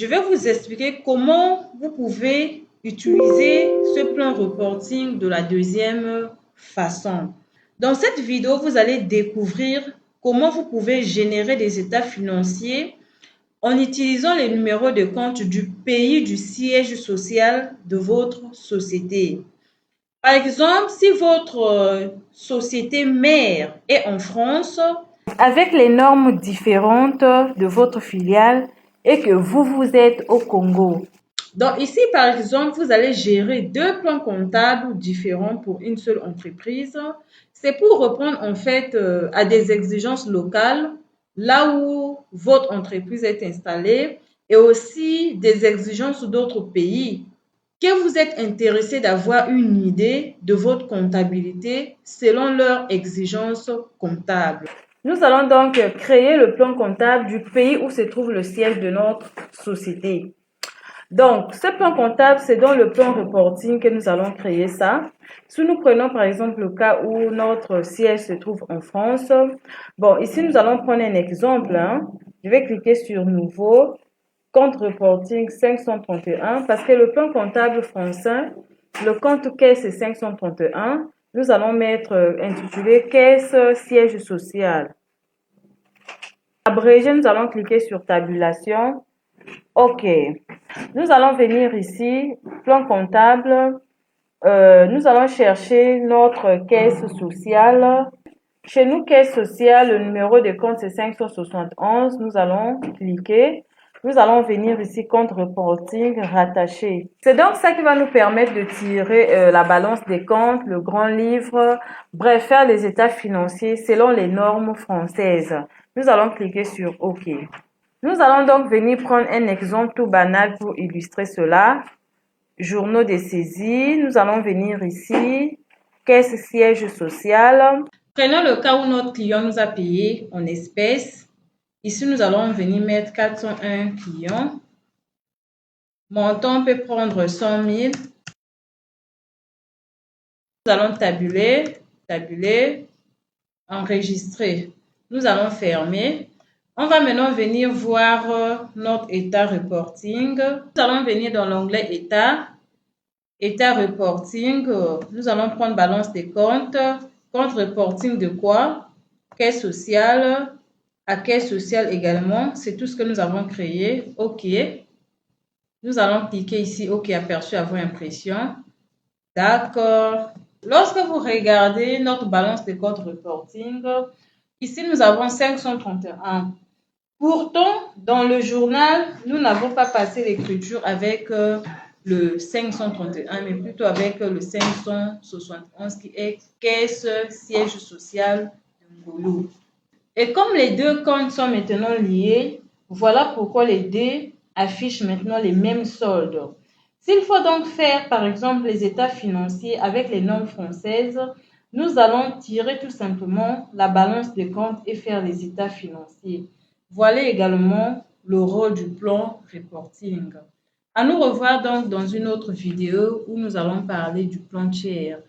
Je vais vous expliquer comment vous pouvez utiliser ce plan reporting de la deuxième façon. Dans cette vidéo, vous allez découvrir comment vous pouvez générer des états financiers en utilisant les numéros de compte du pays du siège social de votre société. Par exemple, si votre société mère est en France, avec les normes différentes de votre filiale et que vous êtes au Congo. Donc ici, par exemple, vous allez gérer deux plans comptables différents pour une seule entreprise. C'est pour répondre en fait à des exigences locales là où votre entreprise est installée et aussi des exigences d'autres pays que vous êtes intéressé d'avoir une idée de votre comptabilité selon leurs exigences comptables. Nous allons donc créer le plan comptable du pays où se trouve le siège de notre société. Donc, ce plan comptable, c'est dans le plan reporting que nous allons créer ça. Si nous prenons par exemple le cas où notre siège se trouve en France, bon, ici nous allons prendre un exemple. Je vais cliquer sur Nouveau, compte reporting 531, parce que le plan comptable français, le compte caisse est 531. Nous allons mettre intitulé Caisse siège social. Abrégé, nous allons cliquer sur Tabulation. OK. Nous allons venir ici, plan comptable. Nous allons chercher notre caisse sociale. Chez nous, caisse sociale, le numéro de compte c'est 571. Nous allons cliquer. Nous allons venir ici, compte reporting rattaché. C'est donc ça qui va nous permettre de tirer la balance des comptes, le grand livre, bref, faire les états financiers selon les normes françaises. Nous allons cliquer sur OK. Nous allons donc venir prendre un exemple tout banal pour illustrer cela. Journaux de saisie. Nous allons venir ici, caisse siège social. Prenons le cas où notre client nous a payé en espèces. Ici, nous allons venir mettre 401 clients. Montant peut prendre 100 000. Nous allons tabuler, enregistrer. Nous allons fermer. On va maintenant venir voir notre état reporting. Nous allons venir dans l'onglet état reporting. Nous allons prendre balance des comptes. Compte reporting de quoi? Caisse sociale. À caisse sociale également. C'est tout ce que nous avons créé. OK. Nous allons cliquer ici OK, aperçu avant impression. D'accord. Lorsque vous regardez notre balance de compte reporting, ici nous avons 531. Pourtant, dans le journal, nous n'avons pas passé l'écriture avec le 531, mais plutôt avec le 571 qui est caisse siège social de Ngolo. Et comme les deux comptes sont maintenant liés, voilà pourquoi les deux affichent maintenant les mêmes soldes. S'il faut donc faire par exemple les états financiers avec les normes françaises, nous allons tirer tout simplement la balance des comptes et faire les états financiers. Voilà également le rôle du plan reporting. À nous revoir donc dans une autre vidéo où nous allons parler du plan tiers.